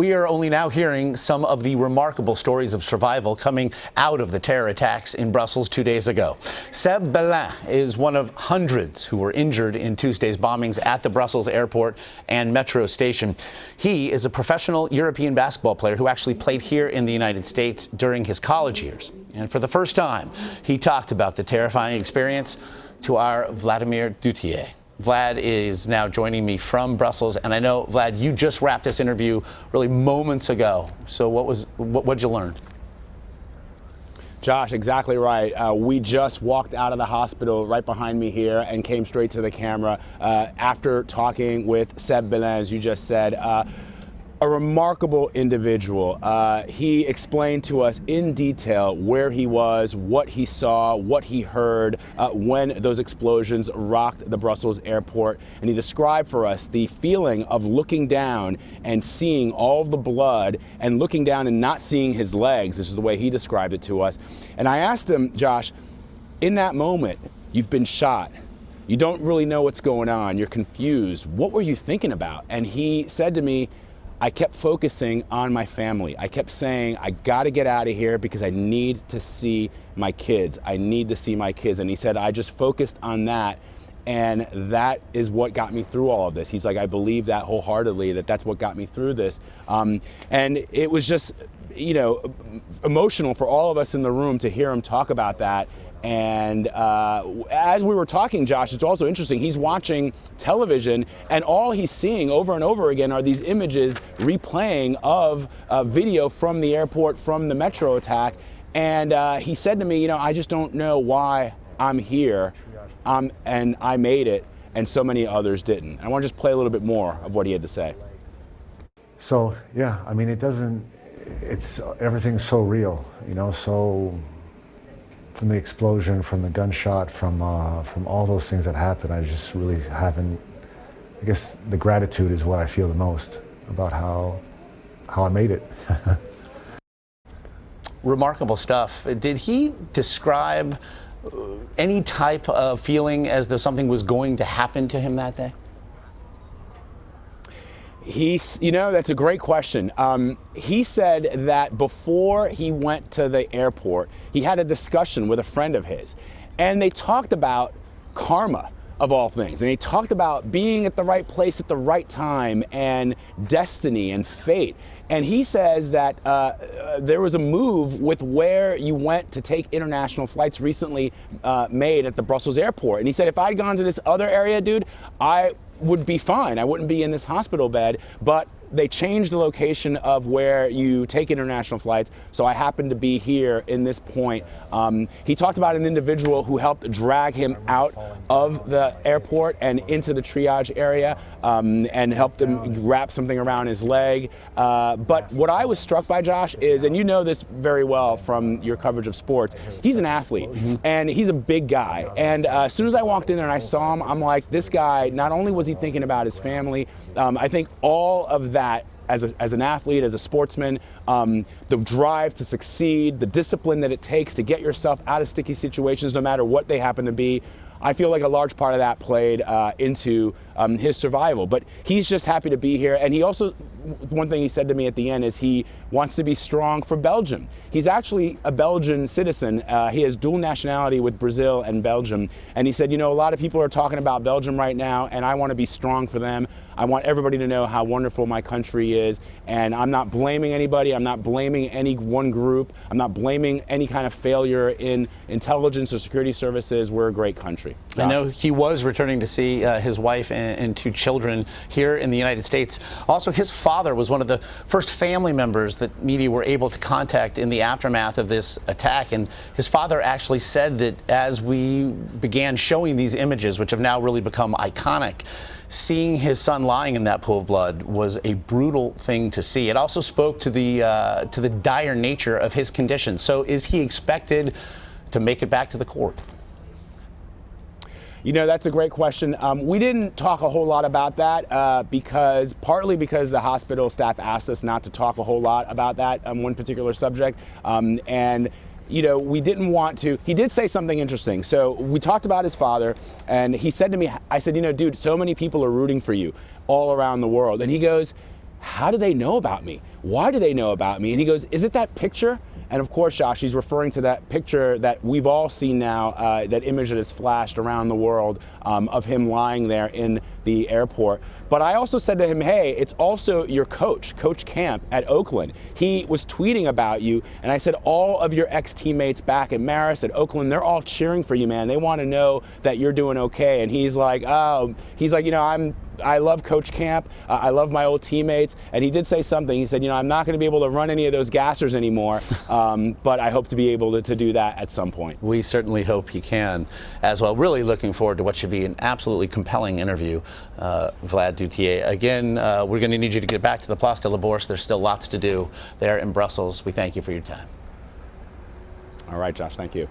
We are only now hearing some of the remarkable stories of survival coming out of the terror attacks in Brussels 2 days ago. Seb Bellin is one of hundreds who were injured in Tuesday's bombings at the Brussels airport and metro station. He is a professional European basketball player who actually played here in the United States during his college years. And for the first time, he talked about the terrifying experience to our Vladimir Duthiers. Vlad is now joining me from Brussels, and I know, Vlad, you just wrapped this interview really moments ago. So what'd you learn? Josh, exactly right. We just walked out of the hospital right behind me here and came straight to the camera after talking with Seb Bellin, as you just said. A remarkable individual. He explained to us in detail where he was, what he saw, what he heard when those explosions rocked the Brussels airport. And he described for us the feeling of looking down and seeing all of the blood and looking down and not seeing his legs. This is the way he described it to us. And I asked him, Josh, in that moment, you've been shot. You don't really know what's going on. You're confused. What were you thinking about? And he said to me, I kept focusing on my family. I kept saying, I gotta get out of here because I need to see my kids. I need to see my kids. And he said, I just focused on that. And that is what got me through all of this. He's like, I believe that wholeheartedly, that's what got me through this. And it was just, you know, emotional for all of us in the room to hear him talk about that. And as we were talking, Josh, it's also interesting. He's watching television, and all he's seeing over and over again are these images replaying of video from the airport, from the metro attack. And he said to me, you know, I just don't know why I'm here, and I made it, and so many others didn't. And I want to just play a little bit more of what he had to say. So, yeah, I mean, everything's so real, you know, so from the explosion, from the gunshot, from all those things that happened, I just really haven't, I guess the gratitude is what I feel the most about how I made it. Remarkable stuff. Did he describe any type of feeling as though something was going to happen to him that day? You know, that's a great question. He said that before he went to the airport, he had a discussion with a friend of his, and they talked about karma, of all things. And he talked about being at the right place at the right time and destiny and fate. And he says that there was a move with where you went to take international flights recently made at the Brussels airport. And he said, if I'd gone to this other area, dude, I would be fine. I wouldn't be in this hospital bed, but they changed the location of where you take international flights, so I happened to be here in this point. He talked about an individual who helped drag him out of the airport and into the triage area and helped him wrap something around his leg. But what I was struck by, Josh, is, and you know this very well from your coverage of sports, he's an athlete, and he's a big guy. And as soon as I walked in there and I saw him, I'm like, this guy, not only was he thinking about his family, I think all of that as an athlete, as a sportsman, the drive to succeed, the discipline that it takes to get yourself out of sticky situations, no matter what they happen to be, I feel like a large part of that played into his survival. But he's just happy to be here. And he also, one thing he said to me at the end is he wants to be strong for Belgium. He's actually a Belgian citizen. He has dual nationality with Brazil and Belgium. And he said, you know, a lot of people are talking about Belgium right now, and I want to be strong for them. I want everybody to know how wonderful my country is. And I'm not blaming anybody. I'm not blaming any one group. I'm not blaming any kind of failure in intelligence or security services. We're a great country. I know he was returning to see his wife and 2 children here in the United States. Also, his father was one of the first family members that media were able to contact in the aftermath of this attack. And his father actually said that as we began showing these images, which have now really become iconic, seeing his son lying in that pool of blood was a brutal thing to see. It also spoke to the dire nature of his condition. So is he expected to make it back to the court? You know, that's a great question. We didn't talk a whole lot about that partly because the hospital staff asked us not to talk a whole lot about that one particular subject. And you know, we didn't want to. He did say something interesting. So we talked about his father, and he said to me, I said, you know, dude, so many people are rooting for you all around the world. And he goes, how do they know about me? Why do they know about me? And he goes, is it that picture? And of course, Josh, he's referring to that picture that we've all seen now, that image that has flashed around the world of him lying there in the airport. But I also said to him, hey, it's also your coach, Coach Camp at Oakland. He was tweeting about you, and I said all of your ex-teammates back at Marist, at Oakland, they're all cheering for you, man. They want to know that you're doing okay. And he's like, you know, I love Coach Camp. I love my old teammates. And he did say something. He said, you know, I'm not going to be able to run any of those gassers anymore, but I hope to be able to do that at some point. We certainly hope you can as well. Really looking forward to what should be an absolutely compelling interview, Vlad Duthiers. Again, we're going to need you to get back to the Place de la Bourse. There's still lots to do there in Brussels. We thank you for your time. All right, Josh, thank you.